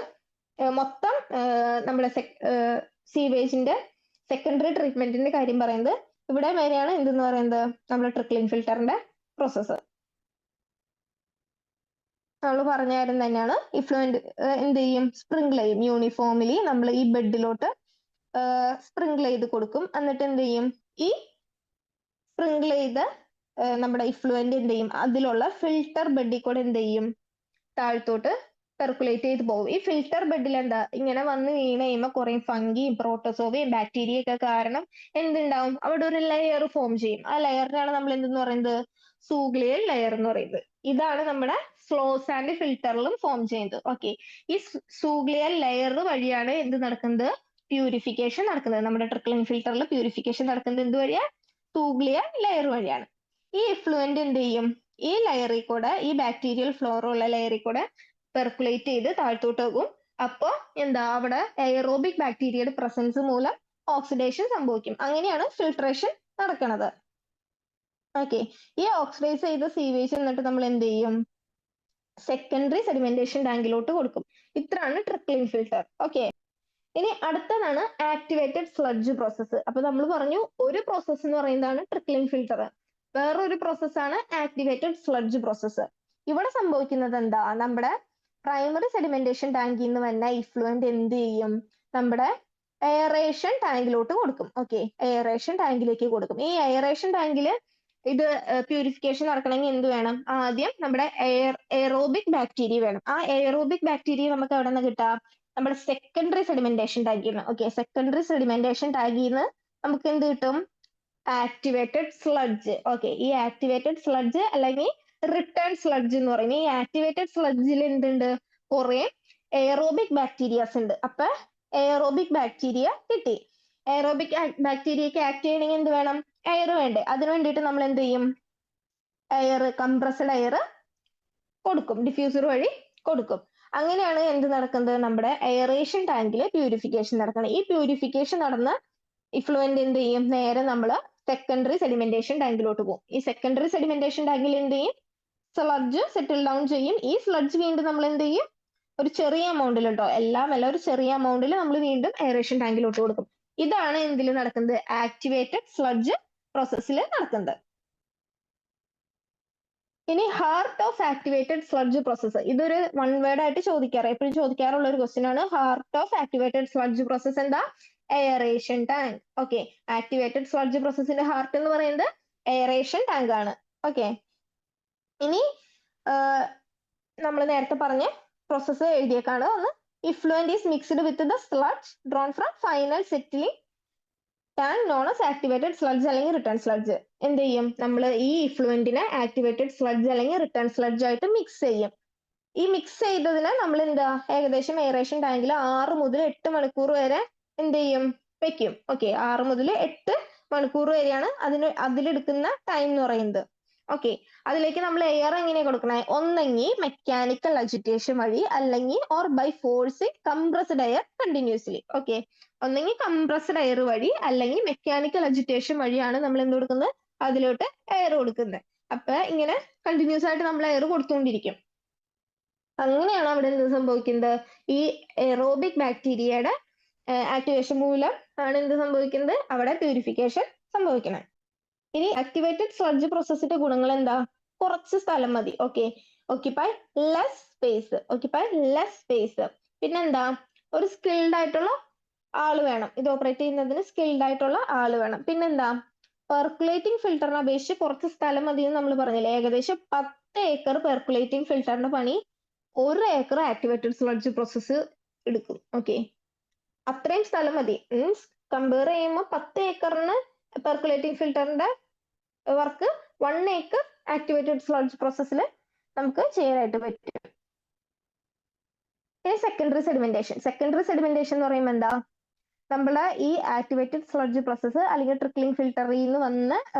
മൊത്തം നമ്മുടെ സീവേജിന്റെ സെക്കൻഡറി ട്രീറ്റ്മെന്റിന്റെ കാര്യം പറയുന്നത്. ഇവിടെ വരെയാണ് എന്തെന്ന് പറയുന്നത്, നമ്മുടെ ട്രിക്ലിംഗ് ഫിൽറ്ററിന്റെ പ്രോസസ്സ്. നമ്മൾ പറഞ്ഞ കാര്യം തന്നെയാണ്. ഇഫ്ലുവന്റ് എന്ത് ചെയ്യും? സ്പ്രിങ്കിൾ ചെയ്യും യൂണിഫോമിലി. നമ്മൾ ഈ ബെഡിലോട്ട് സ്പ്രിങ്കിൾ ചെയ്ത് കൊടുക്കും. എന്നിട്ട് എന്ത് ചെയ്യും? ഈ സ്പ്രിങ്കിൾ ചെയ്ത് നമ്മുടെ ഇഫ്ലുവന്റ് എന്ത് ചെയ്യും? അതിലുള്ള ഫിൽട്ടർ ബെഡിൽ കൂടെ എന്ത് ചെയ്യും? താഴത്തോട്ട് പെർക്കുലേറ്റ് ചെയ്ത് പോകും. ഈ ഫിൽട്ടർ ബെഡിൽ എന്താ ഇങ്ങനെ വന്ന് വീണ് കഴിയുമ്പോൾ കുറെ ഫംഗിയും പ്രോട്ടോസോവയും ബാക്ടീരിയ ഒക്കെ കാരണം എന്തുണ്ടാവും? അവിടെ ഒരു ലെയർ ഫോം ചെയ്യും. ആ ലെയറിനാണ് നമ്മൾ എന്തെന്ന് പറയുന്നത്? സൂഗ്ലിയൽ ലെയർ എന്ന് പറയുന്നത്. ഇതാണ് നമ്മുടെ ഫ്ലോസ് ആൻഡ് ഫിൽട്ടറിലും ഫോം ചെയ്യുന്നത്. ഓക്കെ, ഈ സൂഗ്ലിയൽ ലെയർ വഴിയാണ് എന്ത് നടക്കുന്നത്? പ്യൂരിഫിക്കേഷൻ നടക്കുന്നത്. നമ്മുടെ ട്രിക്ലിംഗ് ഫിൽട്ടറിൽ പ്യൂരിഫിക്കേഷൻ നടക്കുന്നത് എന്ത് വഴിയാ? സൂഗ്ലിയൽ ലെയർ വഴിയാണ്. ഈ ഇഫ്ലുവന്റ് എന്ത് ചെയ്യും? ഈ ലെയറിൽ കൂടെ, ഈ ബാക്ടീരിയൽ ഫ്ലോറ ഉള്ള ലെയറിൽ കൂടെ പെർക്കുലേറ്റ് ചെയ്ത് താഴ്ത്തോട്ട് പോകും. അപ്പോ എന്താ, അവിടെ എയറോബിക് ബാക്ടീരിയയുടെ പ്രസൻസ് മൂലം ഓക്സിഡേഷൻ സംഭവിക്കും. അങ്ങനെയാണ് ഫിൽട്രേഷൻ നടക്കുന്നത്. ഓക്കെ, ഈ ഓക്സിഡൈസ് ചെയ്ത സീവേജ് എന്നിട്ട് നമ്മൾ എന്ത് ചെയ്യും? സെക്കൻഡറി സെഡിമെന്റേഷൻ ടാങ്കിലോട്ട് കൊടുക്കും. ഇത്രയാണ് ട്രിക്ലിംഗ് ഫിൽട്ടർ. ഓക്കെ, ഇനി അടുത്തതാണ് ആക്ടിവേറ്റഡ് സ്ലഡ്ജ് പ്രോസസ്സ്. അപ്പൊ നമ്മൾ പറഞ്ഞു ഒരു പ്രോസസ്സ് എന്ന് പറയുന്നതാണ് ട്രിക്ലിംഗ് ഫിൽട്ടർ, വേറൊരു പ്രോസസ്സാണ് ആക്ടിവേറ്റഡ് സ്ലഡ്ജ് പ്രോസസ്സ്. ഇവിടെ സംഭവിക്കുന്നത് എന്താ, നമ്മുടെ പ്രൈമറി സെഡിമെന്റേഷൻ ടാങ്കിൽ നിന്ന് വന്ന ഇഫ്ലുവന്റ് എന്ത് ചെയ്യും? നമ്മുടെ എയറേഷൻ ടാങ്കിലോട്ട് കൊടുക്കും. ഓക്കെ, എയറേഷൻ ടാങ്കിലേക്ക് കൊടുക്കും. ഈ എയറേഷൻ ടാങ്കിൽ ഇത് പ്യൂരിഫിക്കേഷൻ നടക്കണമെങ്കിൽ എന്ത് വേണം? ആദ്യം നമ്മുടെ എയറോബിക് ബാക്ടീരിയ വേണം. ആ എയറോബിക് ബാക്ടീരിയ നമുക്ക് എവിടെ നിന്ന് കിട്ടാം? നമ്മുടെ സെക്കൻഡറി സെഡിമെന്റേഷൻ ടാങ്കിൽ നിന്ന്. ഓക്കെ, സെക്കൻഡറി സെഡിമെന്റേഷൻ ടാങ്കിൽ നിന്ന് നമുക്ക് എന്ത് കിട്ടും? Activated sludge. ഓക്കെ, ഈ ആക്ടിവേറ്റഡ് സ്ലഡ്ജ് അല്ലെങ്കിൽ റിട്ടേൺ സ്ലഡ്ജ് എന്ന് പറയും. ഈ ആക്ടിവേറ്റഡ് സ്ലഡ്ജിൽ എന്തുണ്ട്? കുറെ എയറോബിക് ബാക്ടീരിയാസ് ഉണ്ട്. അപ്പൊ എയറോബിക് ബാക്ടീരിയ കിട്ടി. എയറോബിക് ബാക്ടീരിയക്ക് ആക്ട് ചെയ്യണമെങ്കിൽ എന്ത് വേണം? എയർ വേണ്ടേ? അതിനു വേണ്ടിയിട്ട് നമ്മൾ എന്ത് ചെയ്യും? എയർ, കംപ്രസ്ഡ് എയർ കൊടുക്കും, ഡിഫ്യൂസർ വഴി കൊടുക്കും. അങ്ങനെയാണ് എന്ത് നടക്കുന്നത്? നമ്മുടെ എയറേഷൻ ടാങ്കിൽ പ്യൂരിഫിക്കേഷൻ നടക്കുന്നത്. ഈ പ്യൂരിഫിക്കേഷൻ നടന്ന ഇഫ്ലുവന്റ് എന്ത് ചെയ്യും? നേരെ നമ്മൾ സെക്കൻഡറി സെഡിമെന്റേഷൻ ടാങ്കിലോട്ട് പോകും. ഈ സെക്കൻഡറി സെഡിമെന്റേഷൻ ടാങ്കിൽ എന്ത് ചെയ്യും? സ്ലഡ്ജ് സെറ്റിൽ ഡൗൺ ചെയ്യും. ഈ സ്ലഡ്ജ് വീണ്ടും നമ്മൾ എന്ത് ചെയ്യും? ഒരു ചെറിയ എമൗണ്ടിൽ കേട്ടോ, എല്ലാം അല്ല, ഒരു ചെറിയ എമൗണ്ടിൽ നമ്മൾ വീണ്ടും എയറേഷൻ ടാങ്കിലോട്ട് കൊടുക്കും. ഇതാണ് എന്തിൽ നടക്കുന്നത്? ആക്ടിവേറ്റഡ് സ്ലഡ്ജ് പ്രോസസ്സിൽ നടക്കുന്നത്. ഇനി heart of activated sludge process. ഇതൊരു വൺ വേർഡ് ആയിട്ട് എപ്പോഴും ചോദിക്കാറുള്ള ഒരു ക്വസ്റ്റ്യൻ ആണ്. Heart of activated sludge process എന്താ? Aeration tank. Okay, activated sludge പ്രോസസ്സിന്റെ ഹാർട്ട് എന്ന് പറയുന്നത് എയറേഷൻ ടാങ്ക് ആണ്. ഓക്കെ, ഇനി നമ്മൾ നേരത്തെ പറഞ്ഞ പ്രോസസ്സ് എഴുതിയേക്കാണ്. ഒന്ന്, effluent is mixed with the sludge drawn from final settling tank known as activated sludge അല്ലെങ്കിൽ റിട്ടേൺ സ്ലഡ്ജ്. എന്ത് ചെയ്യും? നമ്മൾ ഈ ഇഫ്ലുവന്റിനെ ആക്ടിവേറ്റഡ് സ്ലഡ്ജ് അല്ലെങ്കിൽ റിട്ടേൺ സ്ലഡ്ജ് ആയിട്ട് മിക്സ് ചെയ്യും. ഈ മിക്സ് ചെയ്തതിനെ നമ്മൾ എന്താ, ഏകദേശം എയറേഷൻ ടാങ്കിൽ 6 മുതൽ 8 മണിക്കൂർ വരെ എന്ത് ചെയ്യും? വെക്കും. ഓക്കെ, 6 മുതൽ 8 മണിക്കൂർ വരെയാണ് അതിലെടുക്കുന്ന ടൈം എന്ന് പറയുന്നത്. ഓക്കെ, അതിലേക്ക് നമ്മൾ എയർ എങ്ങനെയാ കൊടുക്കണേ? ഒന്നെങ്കിൽ മെക്കാനിക്കൽ അജിറ്റേഷൻ വഴി, അല്ലെങ്കിൽ or by forcing compressed air continuously. Okay, ഒന്നെങ്കിൽ കംപ്രസ്ഡ് എയർ വഴി അല്ലെങ്കിൽ മെക്കാനിക്കൽ അജിറ്റേഷൻ വഴിയാണ് നമ്മൾ എന്ത് കൊടുക്കുന്നത്? അതിലോട്ട് എയർ കൊടുക്കുന്നത്. അപ്പൊ ഇങ്ങനെ കണ്ടിന്യൂസ് ആയിട്ട് നമ്മൾ എയർ കൊടുത്തുകൊണ്ടിരിക്കും. അങ്ങനെയാണ് അവിടെ എന്ത് സംഭവിക്കുന്നത്? ഈ എയറോബിക് ബാക്ടീരിയയുടെ ആക്ടിവേഷൻ മൂലം ആണ് എന്ത് സംഭവിക്കുന്നത്? അവിടെ പ്യൂരിഫിക്കേഷൻ സംഭവിക്കണം. ഇനി ആക്ടിവേറ്റഡ് സ്ലഡ്ജ് പ്രോസസ്സിന്റെ ഗുണങ്ങൾ എന്താ? കുറച്ച് സ്ഥലം മതി. Okay, occupy less space. പിന്നെന്താ? ഒരു സ്കിൽഡ് ആയിട്ടുള്ള ആള് വേണം. ഇത് ഓപ്പറേറ്റ് ചെയ്യുന്നതിന് സ്കിൽഡ് ആയിട്ടുള്ള ആള് വേണം. പിന്നെന്താ? പെർക്കുലേറ്റിംഗ് ഫിൽറ്ററിനെ അപേക്ഷിച്ച് കുറച്ച് സ്ഥലം മതി എന്ന് നമ്മൾ പറഞ്ഞില്ലേ. ഏകദേശം 10 ഏക്കർ പെർക്കുലേറ്റിംഗ് ഫിൽറ്ററിന്റെ പണി 1 ഏക്കർ ആക്ടിവേറ്റഡ് സ്ലഡ്ജ് പ്രോസസ്സ് എടുക്കും. ഓക്കെ, അത്രയും സ്ഥലം മതി. മീൻസ് കമ്പയർ ചെയ്യുമ്പോൾ 10 ഏക്കറിന് പെർക്കുലേറ്റിംഗ് ഫിൽറ്ററിന്റെ വർക്ക് 1 ഏക്കർ ആക്ടിവേറ്റഡ് സ്ലഡ്ജ് പ്രോസസ്സിൽ നമുക്ക് ചെയ്യാനായിട്ട് പറ്റും. ഇനി സെക്കൻഡറി സെഡിമെന്റേഷൻ എന്ന് പറയുമ്പോൾ എന്താ, നമ്മളെ ഈ ആക്ടിവേറ്റഡ് സ്ലഡ്ജ് പ്രോസസ്സ് അല്ലെങ്കിൽ ട്രിക്ലിംഗ് ഫിൽട്ടറിൽ നിന്ന് വന്ന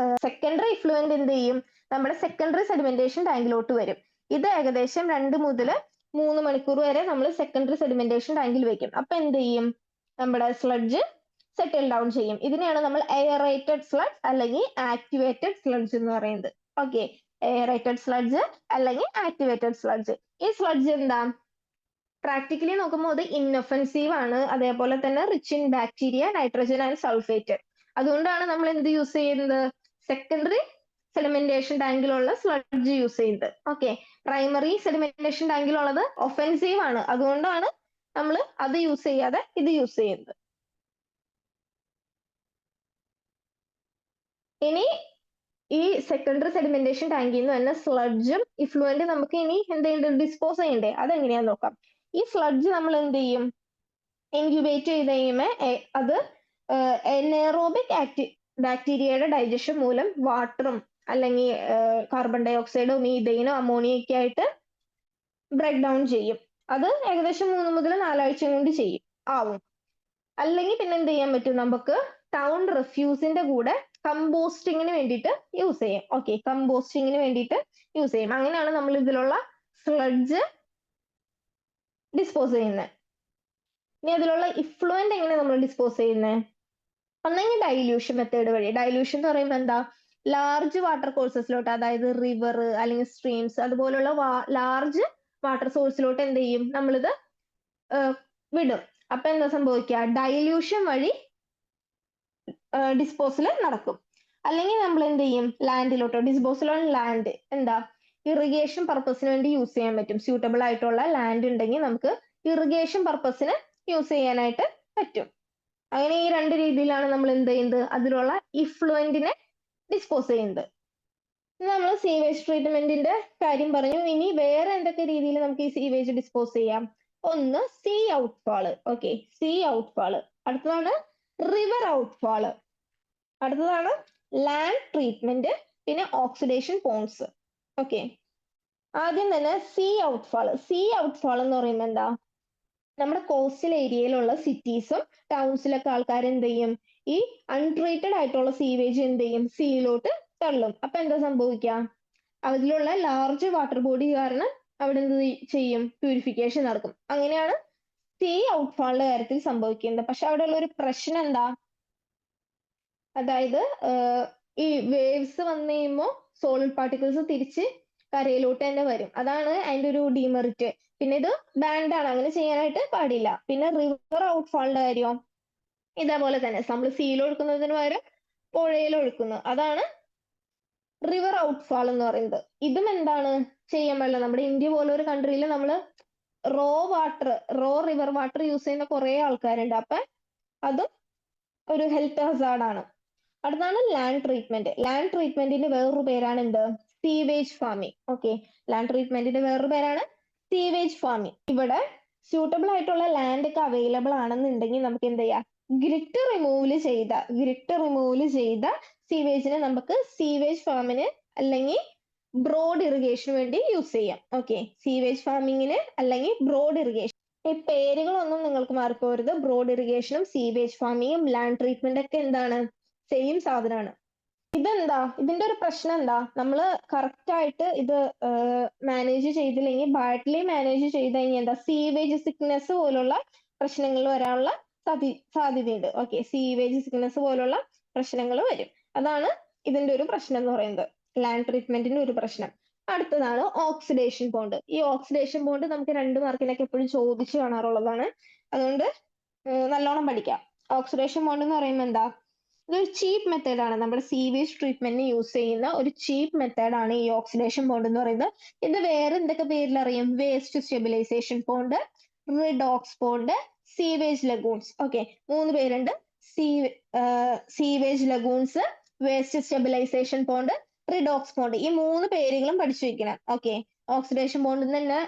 സെക്കൻഡറി ഇഫ്ലുവന്റ് എന്ത് ചെയ്യും, നമ്മുടെ സെക്കൻഡറി സെഡിമെന്റേഷൻ ടാങ്കിലോട്ട് വരും. ഇത് ഏകദേശം 2 മുതൽ 3 മണിക്കൂർ വരെ നമ്മൾ സെക്കൻഡറി സെഡിമെന്റേഷൻ ടാങ്കിൽ വെക്കും. അപ്പൊ എന്ത് ചെയ്യും, നമ്മുടെ സ്ലഡ്ജ് സെറ്റിൽ ഡൗൺ ചെയ്യും. ഇതിനെയാണ് നമ്മൾ എയറേറ്റഡ് സ്ലഡ്ജ് അല്ലെങ്കിൽ ആക്ടിവേറ്റഡ് സ്ലഡ്ജ് എന്ന് പറയുന്നത്. ഓക്കെ, എയറേറ്റഡ് സ്ലഡ്ജ് അല്ലെങ്കിൽ ആക്ടിവേറ്റഡ് സ്ലഡ്ജ്. ഈ സ്ലഡ്ജ് എന്താ, പ്രാക്ടിക്കലി നോക്കുമ്പോൾ അത് ഇൻഒഫൻസീവ് ആണ്, അതേപോലെ തന്നെ rich in bacteria, nitrogen and sulphate. അതുകൊണ്ടാണ് നമ്മൾ എന്ത് യൂസ് ചെയ്യുന്നത്, സെക്കൻഡറി സെഡിമെന്റേഷൻ ടാങ്കിലുള്ള സ്ലഡ്ജ് യൂസ് ചെയ്യുന്നത്. ഓക്കെ, പ്രൈമറി സെഡിമെന്റേഷൻ ടാങ്കിലുള്ളത് ഒഫൻസീവ് ആണ്, അതുകൊണ്ടാണ് നമ്മൾ അത് യൂസ് ചെയ്യാതെ ഇത് യൂസ് ചെയ്യുന്നത്. ഇനി ഈ സെക്കൻഡറി സെഡിമെന്റേഷൻ ടാങ്കിൽ നിന്ന് തന്നെ സ്ലഡ്ജും ഇഫ്ലുവന്റ് നമുക്ക് ഇനി എന്തെങ്കിലും ഡിസ്പോസ് ചെയ്യണ്ടേ, അതെങ്ങനെയാന്ന് നോക്കാം. ഈ സ്ലഡ്ജ് നമ്മൾ എന്ത് ചെയ്യും, ഇൻക്യുബേറ്റ് ചെയ്ത് കഴിയുമ്പോൾ അത് എനേറോബിക് ബാക്ടീരിയയുടെ ഡൈജഷൻ മൂലം വാട്ടറും അല്ലെങ്കിൽ കാർബൺ ഡൈ ഓക്സൈഡോ മീഥെയിനോ അമോണിയൊക്കെ ആയിട്ട് ബ്രേക്ക് ഡൗൺ ചെയ്യും. അത് ഏകദേശം 3 മുതൽ 4 ആഴ്ച കൊണ്ട് ആവും. അല്ലെങ്കിൽ പിന്നെ എന്ത് ചെയ്യാൻ പറ്റും, നമുക്ക് ടൗൺ റിഫ്യൂസിന്റെ കൂടെ കമ്പോസ്റ്റിങ്ങിന് വേണ്ടിയിട്ട് യൂസ് ചെയ്യാം. ഓക്കെ, കമ്പോസ്റ്റിങ്ങിന് വേണ്ടിയിട്ട് യൂസ് ചെയ്യും. അങ്ങനെയാണ് നമ്മൾ ഇതിലുള്ള സ്ലഡ്ജ് ഡിസ്പോസ് ചെയ്യുന്നത്. ഇനി അതിലുള്ള ഇഫ്ലുവന്റ് എങ്ങനെ നമ്മൾ ഡിസ്പോസ് ചെയ്യുന്നത്, ഒന്നെങ്കിൽ ഡൈല്യൂഷൻ മെത്തേഡ് വഴി. ഡൈല്യൂഷൻ എന്ന് പറയുമ്പോൾ എന്താ, ലാർജ് വാട്ടർ കോഴ്സസിലോട്ട്, അതായത് റിവർ അല്ലെങ്കിൽ സ്ട്രീംസ് അതുപോലുള്ള ലാർജ് വാട്ടർ സോഴ്സിലോട്ട് എന്ത് ചെയ്യും, നമ്മളിത് വിടും. അപ്പൊ എന്താ സംഭവിക്കുക, ഡൈല്യൂഷൻ വഴി ഡിസ്പോസൽ നടക്കും. അല്ലെങ്കിൽ നമ്മൾ എന്ത് ചെയ്യും, ലാൻഡിലോട്ടോ, ഡിസ്പോസൽ ഓൺ ലാൻഡ് എന്താ, ഇറിഗേഷൻ പർപ്പസിന് വേണ്ടി യൂസ് ചെയ്യാൻ പറ്റും. സ്യൂട്ടബിൾ ആയിട്ടുള്ള ലാൻഡ് ഉണ്ടെങ്കിൽ നമുക്ക് ഇറിഗേഷൻ പർപ്പസിന് യൂസ് ചെയ്യാനായിട്ട് പറ്റും. അങ്ങനെ ഈ 2 രീതിയിലാണ് നമ്മൾ എന്ത് ചെയ്യുന്നത്, അതിലുള്ള ഇഫ്ലുവന്റിനെ ഡിസ്പോസ് ചെയ്യുന്നത്. നമ്മൾ സീവേജ് ട്രീറ്റ്മെന്റിന്റെ കാര്യം പറഞ്ഞു. ഇനി വേറെ എന്തൊക്കെ രീതിയിൽ നമുക്ക് ഈ സീവേജ് ഡിസ്പോസ് ചെയ്യാം, ഒന്ന് sea outfall. Okay, sea outfall. അടുത്തതാണ് റിവർ ഔട്ട്ഫാള്. അടുത്തതാണ് ലാൻഡ് ട്രീറ്റ്മെന്റ്, പിന്നെ ഓക്സിഡേഷൻ പോൺസ്. ഓക്കെ, ആദ്യം തന്നെ സീ ഔട്ട്ഫാള്. സീ ഔട്ട്ഫാൾ എന്ന് പറയുമ്പോൾ എന്താ, നമ്മുടെ കോസ്റ്റൽ ഏരിയയിലുള്ള സിറ്റീസും ടൗൺസിലൊക്കെ ആൾക്കാർ എന്ത് ചെയ്യും, ഈ അൺട്രീറ്റഡ് ആയിട്ടുള്ള സീവേജ് എന്ത് ചെയ്യും, സീയിലോട്ട് തള്ളും. അപ്പൊ എന്താ സംഭവിക്കുക, അതിലുള്ള ലാർജ് വാട്ടർ ബോഡി കാരണം അവിടെ എന്ത് ചെയ്യും, പ്യൂരിഫിക്കേഷൻ നടക്കും. അങ്ങനെയാണ് സീ ഔട്ട്ഫാളിന്റെ കാര്യത്തിൽ സംഭവിക്കുന്നത്. പക്ഷെ അവിടെ ഉള്ള ഒരു പ്രശ്നം എന്താ, അതായത് ഈ വേവ്സ് വന്നു കഴിയുമ്പോൾ സോളിഡ് പാർട്ടിക്കിൾസ് തിരിച്ച് കരയിലോട്ട് തന്നെ വരും. അതാണ് അതിന്റെ ഒരു ഡിമെറിറ്റ്. പിന്നെ ഇത് ബാൻഡ് ആണ്, അങ്ങനെ ചെയ്യാനായിട്ട് പാടില്ല. പിന്നെ റിവർ ഔട്ട്ഫാളിന്റെ കാര്യം ഇതേപോലെ തന്നെ, നമ്മൾ സീയിൽ ഒഴുക്കുന്നതിന് പകരം പുഴയിൽ ഒഴുക്കുന്നു. അതാണ് റിവർ ഔട്ട്ഫാൾ എന്ന് പറയുന്നത്. ഇതും എന്താണ് ചെയ്യാൻ പാടില്ല. നമ്മുടെ ഇന്ത്യ പോലെ ഒരു കൺട്രിയിൽ നമ്മൾ റോ റിവർ വാട്ടർ യൂസ് ചെയ്യുന്ന കുറെ ആൾക്കാരുണ്ട്. അപ്പൊ അതും ഒരു ഹെൽത്ത് ഹസാർഡ് ആണ്. അടുത്താണ് ലാൻഡ് ട്രീറ്റ്മെന്റ്. ലാൻഡ് ട്രീറ്റ്മെന്റിന്റെ വേറൊരു പേരാണ് എന്ത്, സീവേജ് ഫാമിംഗ്. ഓക്കെ, ലാൻഡ് ട്രീറ്റ്മെന്റിന്റെ വേറൊരു പേരാണ് സീവേജ് ഫാമിംഗ്. ഇവിടെ സ്യൂട്ടബിൾ ആയിട്ടുള്ള ലാൻഡ് ഒക്കെ അവൈലബിൾ ആണെന്നുണ്ടെങ്കിൽ നമുക്ക് എന്ത് ചെയ്യാം, ഗ്രിറ്റ് റിമൂവൽ ചെയ്ത സീവേജിനെ നമുക്ക് സീവേജ് ഫാമിന് അല്ലെങ്കിൽ ബ്രോഡ് ഇറിഗേഷന് വേണ്ടി യൂസ് ചെയ്യാം. ഓക്കെ, സീവേജ് ഫാമിങ്ങിന് അല്ലെങ്കിൽ ബ്രോഡ് ഇറിഗേഷൻ. ഈ പേരുകളൊന്നും നിങ്ങൾക്ക് മാറിപ്പോരുത്. ബ്രോഡ് ഇറിഗേഷനും സീവേജ് ഫാമിങ്ങും ലാൻഡ് ട്രീറ്റ്മെന്റ് ഒക്കെ എന്താണ്, സെയിം സാധനമാണ്. ഇതെന്താ, ഇതിന്റെ ഒരു പ്രശ്നം എന്താ, നമ്മൾ കറക്റ്റ് ആയിട്ട് ഇത് മാനേജ് ചെയ്തില്ലെങ്കിൽ, ബാഡ്ലി മാനേജ് ചെയ്ത് കഴിഞ്ഞാൽ എന്താ, സീവേജ് സിക്നെസ് പോലുള്ള പ്രശ്നങ്ങൾ വരാനുള്ള സാധ്യതയുണ്ട്. ഓക്കെ, സീവേജ് സിക്നെസ് പോലുള്ള പ്രശ്നങ്ങൾ വരും. അതാണ് ഇതിന്റെ ഒരു പ്രശ്നം എന്ന് പറയുന്നത്, ലാൻഡ് ട്രീറ്റ്മെന്റിന്റെ ഒരു പ്രശ്നം. അടുത്തതാണ് ഓക്സിഡേഷൻ ബോണ്ട്. ഈ ഓക്സിഡേഷൻ ബോണ്ട് നമുക്ക് 2 മാർക്കിലൊക്കെ എപ്പോഴും ചോദിച്ചു കാണാറുള്ളതാണ്. അതുകൊണ്ട് നല്ലോണം പഠിക്കാം. ഓക്സിഡേഷൻ ബോണ്ട് എന്ന് പറയുമ്പോൾ എന്താ, ഇതൊരു ചീപ്പ് മെത്തേഡ് ആണ്. നമ്മുടെ സീവേജ് ട്രീറ്റ്മെന്റിന് യൂസ് ചെയ്യുന്ന ഒരു ചീപ്പ് മെത്തേഡ് ആണ് ഈ ഓക്സിഡേഷൻ ബോണ്ട് എന്ന് പറയുന്നത്. ഇത് വേറെ എന്തൊക്കെ പേരിൽ അറിയാം, waste stabilization pond, redox pond, sewage lagoons. Okay, 3 പേരുണ്ട്. Sewage lagoons, waste stabilization pond, redox pond. ഈ 3 പേരുകളും പഠിച്ചു വെക്കണം. ഓക്കെ, ഓക്സിഡേഷൻ ബോണ്ടിൽ തന്നെ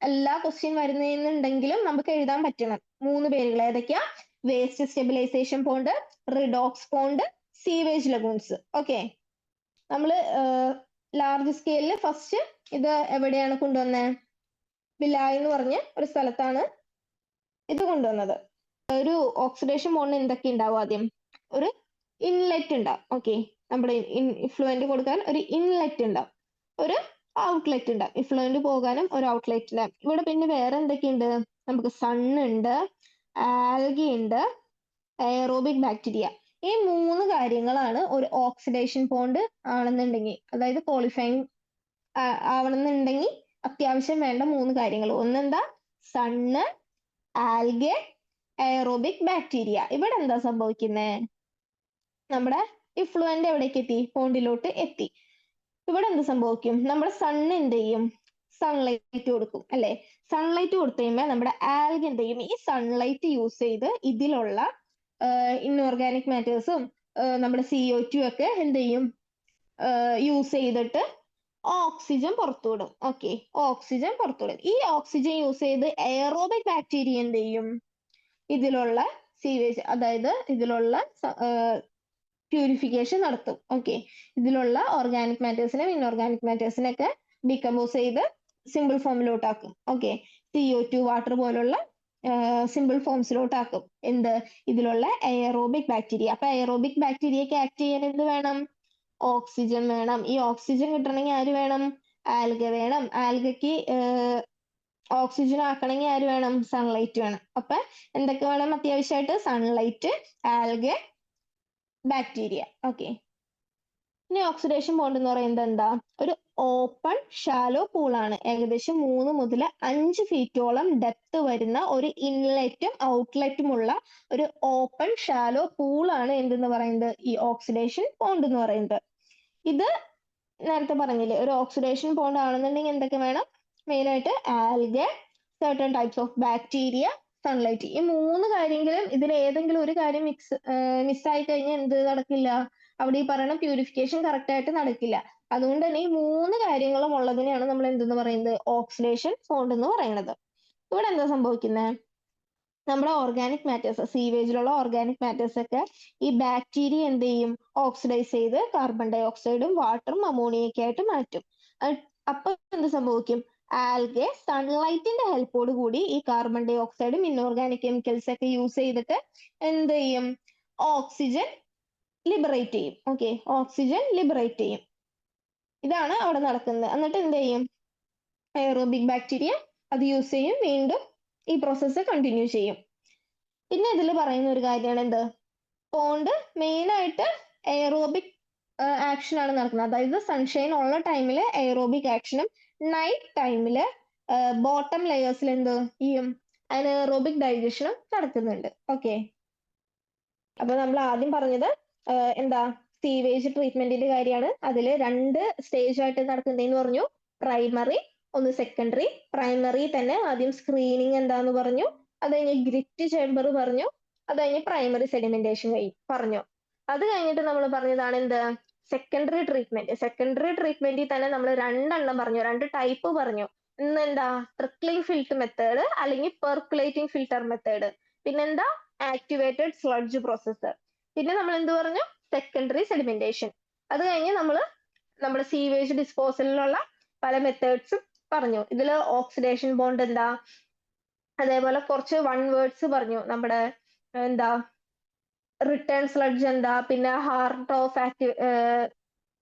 എല്ലാ ക്വസ്റ്റ്യൻ വരുന്നുണ്ടെങ്കിലും നമുക്ക് എഴുതാൻ പറ്റണം 3 പേരുകൾ. ഏതൊക്കെയാ, waste stabilization pond, redox pond, sewage lagoons. Okay, നമ്മൾ ലാർജ് സ്കെയിലിൽ ഫസ്റ്റ് ഇത് എവിടെയാണ് കൊണ്ടുവന്നത്, ബിലായ് എന്ന് പറഞ്ഞ ഒരു സ്ഥലത്താണ് ഇത് കൊണ്ടുവന്നത്. ഒരു ഓക്സിഡേഷൻ ബോണ്ടിന് എന്തൊക്കെ ഉണ്ടാവും? ആദ്യം ഒരു ഇൻലെറ്റ് ഉണ്ടാവും. ഓക്കെ, നമ്മുടെ ഇഫ്ലുവന്റ് കൊടുക്കാൻ ഒരു ഇൻലെറ്റ് ഉണ്ടാവും, ഒരു ഔട്ട്ലെറ്റ് ഉണ്ടാവും. ഇഫ്ലുവന്റ് പോകാനും ഒരു ഔട്ട്ലെറ്റ് ഉണ്ടാവും. ഇവിടെ പിന്നെ വേറെ എന്തൊക്കെയുണ്ട്? നമുക്ക് സൺ ഉണ്ട്, ആൽഗി ഉണ്ട്, എയറോബിക് ബാക്ടീരിയ. ഈ 3 കാര്യങ്ങളാണ് ഒരു ഓക്സിഡേഷൻ ബോണ്ട് ആണെന്നുണ്ടെങ്കിൽ, അതായത് ക്വാളിഫൈങ് ആവണമെന്നുണ്ടെങ്കിൽ അത്യാവശ്യം വേണ്ട 3 കാര്യങ്ങൾ. ഒന്നെന്താ? Sun, algae, aerobic bacteria. ഇവിടെ എന്താ സംഭവിക്കുന്നത്? നമ്മുടെ ഇഫ്ലുവന്റ് എവിടേക്ക് എത്തി? ബോണ്ടിലോട്ട് എത്തി. ഇവിടെ എന്ത് സംഭവിക്കും? നമ്മുടെ സണ്ണ് എന്ത് ചെയ്യും? സൺലൈറ്റ് കൊടുക്കും അല്ലെ? സൺലൈറ്റ് കൊടുത്തു കഴിയുമ്പോൾ നമ്മുടെ ആൽഗ എന്ത് ചെയ്യും? ഈ സൺലൈറ്റ് യൂസ് ചെയ്ത് ഇതിലുള്ള ഇൻഓർഗാനിക് മാറ്റേഴ്സും നമ്മുടെ CO2 ഒക്കെ എന്ത് ചെയ്യും? യൂസ് ചെയ്തിട്ട് ഓക്സിജൻ പുറത്തുവിടും. ഓക്കെ, ഓക്സിജൻ പുറത്തുവിടും. ഈ ഓക്സിജൻ യൂസ് ചെയ്ത് എയറോബിക് ബാക്ടീരിയ എന്ത് ചെയ്യും? ഇതിലുള്ള സീവേജ്, അതായത് ഇതിലുള്ള പ്യൂരിഫിക്കേഷൻ നടത്തും. ഓക്കെ, ഇതിലുള്ള ഓർഗാനിക് മാറ്റേഴ്സിനും ഇൻഓർഗാനിക് മാറ്റേഴ്സിനൊക്കെ ഡീകമ്പോസ് ചെയ്ത് സിമ്പിൾ ഫോമിലോട്ടാക്കും. ഓക്കെ, CO2 വാട്ടർ പോലുള്ള സിമ്പിൾ ഫോംസിലോട്ടാക്കും. എന്ത്? ഇതിലുള്ള എയറോബിക് ബാക്ടീരിയ. അപ്പൊ എയറോബിക് ബാക്ടീരിയക്ക് ആക്ട് ചെയ്യാൻ എന്ത് വേണം? ഓക്സിജൻ വേണം. ഈ ഓക്സിജൻ കിട്ടണമെങ്കിൽ ആര് വേണം? ആൽഗ വേണം. ആൽഗയ്ക്ക് ഓക്സിജൻ ആക്കണമെങ്കിൽ ആര് വേണം? സൺലൈറ്റ് വേണം. അപ്പൊ എന്തൊക്കെ വേണം അത്യാവശ്യമായിട്ട്? Sunlight, algae, bacteria. ഓക്കെ, ഇനി ഓക്സിഡേഷൻ ബോണ്ട് എന്ന് പറയുന്നത് എന്താ? ഒരു ഓപ്പൺ ഷാലോ പൂളാണ്. ഏകദേശം 3 മുതൽ 5 ഫീറ്റോളം ഡെപ്ത് വരുന്ന ഒരു ഇൻലെറ്റും ഔട്ട്ലെറ്റും ഉള്ള ഒരു ഓപ്പൺ ഷാലോ പൂളാണ് എന്തെന്ന് പറയുന്നത്? ഈ ഓക്സിഡേഷൻ ബോണ്ട് എന്ന് പറയുന്നത്. ഇത് നേരത്തെ പറഞ്ഞില്ലേ, ഒരു ഓക്സിഡേഷൻ ബോണ്ട് ആണെന്നുണ്ടെങ്കിൽ എന്തൊക്കെ വേണം? മെയിൻ ആയിട്ട് algae, certain types of bacteria, sunlight. ഈ 3 കാര്യങ്ങളും ഇതിൽ ഏതെങ്കിലും ഒരു കാര്യം മിസ്സായി കഴിഞ്ഞാൽ എന്ത് നടക്കില്ല? അവിടെ ഈ പറയുന്ന പ്യൂരിഫിക്കേഷൻ കറക്റ്റ് ആയിട്ട് നടക്കില്ല. അതുകൊണ്ട് തന്നെ ഈ 3 കാര്യങ്ങളും ഉള്ളതിനെയാണ് നമ്മൾ എന്തെന്ന് പറയുന്നത്? ഓക്സിഡേഷൻ ബോണ്ട് എന്ന് പറയുന്നത്. ഇവിടെ എന്താ സംഭവിക്കുന്നത്? നമ്മുടെ ഓർഗാനിക് മാറ്റേഴ്സ്, സീവേജിലുള്ള ഓർഗാനിക് മാറ്റേഴ്സ് ഒക്കെ ഈ ബാക്ടീരിയ എന്ത് ചെയ്യും? ഓക്സിഡൈസ് ചെയ്ത് കാർബൺ ഡൈ ഓക്സൈഡും വാട്ടറും അമോണിയൊക്കെ ആയിട്ട് മാറ്റും. അപ്പൊ എന്ത് സംഭവിക്കും? ആൽഗെ സൺലൈറ്റിന്റെ ഹെൽപ്പോട് കൂടി ഈ കാർബൺ ഡൈ ഓക്സൈഡും ഇൻഓർഗാനിക് കെമിക്കൽസ് ഒക്കെ യൂസ് ചെയ്തിട്ട് എന്ത് ചെയ്യും? ഓക്സിജൻ ലിബറേറ്റ് ചെയ്യും. ഓക്കെ, ഓക്സിജൻ ലിബറേറ്റ് ചെയ്യും. ഇതാണ് അവിടെ നടക്കുന്നത്. എന്നിട്ട് എന്ത് ചെയ്യും? എയറോബിക് ബാക്ടീരിയ അത് യൂസ് ചെയ്യും, വീണ്ടും ഈ പ്രോസസ്സ് കണ്ടിന്യൂ ചെയ്യും. പിന്നെ ഇതിൽ പറയുന്ന ഒരു കാര്യമാണ് എന്ത്? ബോണ്ട് മെയിൻ ആയിട്ട് എയറോബിക് ആക്ഷൻ ആണ് നടക്കുന്നത്. അതായത് സൺഷൈൻ ഉള്ള ടൈമിൽ എയറോബിക് ആക്ഷനും നൈറ്റ് ടൈമില് ബോട്ടം ലെയേഴ്സിൽ എന്ത് ചെയ്യും? അനറോബിക് ഡൈജഷനും നടക്കുന്നുണ്ട്. ഓക്കെ, അപ്പൊ നമ്മൾ ആദ്യം പറഞ്ഞത് എന്താ? സീവേജ് ട്രീറ്റ്മെന്റിന്റെ കാര്യമാണ്. അതിൽ 2 സ്റ്റേജ് ആയിട്ട് നടക്കുന്നതെന്ന് പറഞ്ഞു. പ്രൈമറി, ഒന്ന് സെക്കൻഡറി. പ്രൈമറി തന്നെ ആദ്യം സ്ക്രീനിങ് എന്താന്ന് പറഞ്ഞു, അത് കഴിഞ്ഞ് ഗ്രിറ്റ് ചേംബർ പറഞ്ഞു, അത് കഴിഞ്ഞ് പ്രൈമറി സെഡിമെന്റേഷൻ പറഞ്ഞു. അത് കഴിഞ്ഞിട്ട് നമ്മൾ പറഞ്ഞതാണ് എന്ത്? Secondary treatment. സെക്കൻഡറി ട്രീറ്റ്മെന്റിൽ തന്നെ നമ്മൾ 2 എണ്ണം പറഞ്ഞു, 2 ടൈപ്പ് പറഞ്ഞു. ഇന്നെന്താ? ട്രിക്ലിംഗ് ഫിൽട്ടർ മെത്തേഡ് അല്ലെങ്കിൽ പെർക്കുലേറ്റിംഗ് ഫിൽട്ടർ മെത്തേഡ്. പിന്നെന്താ? Activated sludge process. പിന്നെ നമ്മൾ എന്ത് പറഞ്ഞു? Secondary sedimentation. അത് കഴിഞ്ഞ് നമ്മൾ നമ്മുടെ സീവേജ് ഡിസ്പോസലിനുള്ള പല മെത്തേഡ്സും പറഞ്ഞു. ഇതിൽ ഓക്സിഡേഷൻ ബോണ്ട് എന്താ, അതേപോലെ കുറച്ച് 1 വേർഡ്സ് പറഞ്ഞു. നമ്മുടെ എന്താ റിട്ടേൺ സ്ലഡ്ജ് എന്താ, പിന്നെ heart of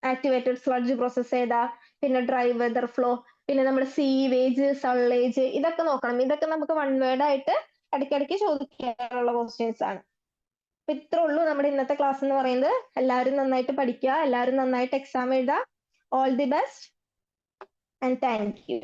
activated sludge process ഏതാ, പിന്നെ ഡ്രൈ വെതർ ഫ്ലോ, പിന്നെ നമ്മുടെ സീവേജ്, സള്ളേജ്, ഇതൊക്കെ നോക്കണം. ഇതൊക്കെ നമുക്ക് 1 വേർഡ് ആയിട്ട് ഇടയ്ക്കിടയ്ക്ക് ചോദിക്കാനുള്ള ക്വസ്റ്റ്യൻസ് ആണ്. അപ്പൊ ഇത്രേ ഉള്ളൂ നമ്മുടെ ഇന്നത്തെ ക്ലാസ് എന്ന് പറയുന്നത്. എല്ലാവരും നന്നായിട്ട് പഠിക്കുക, എല്ലാവരും നന്നായിട്ട് എക്സാം എഴുതുക. All the best and thank you.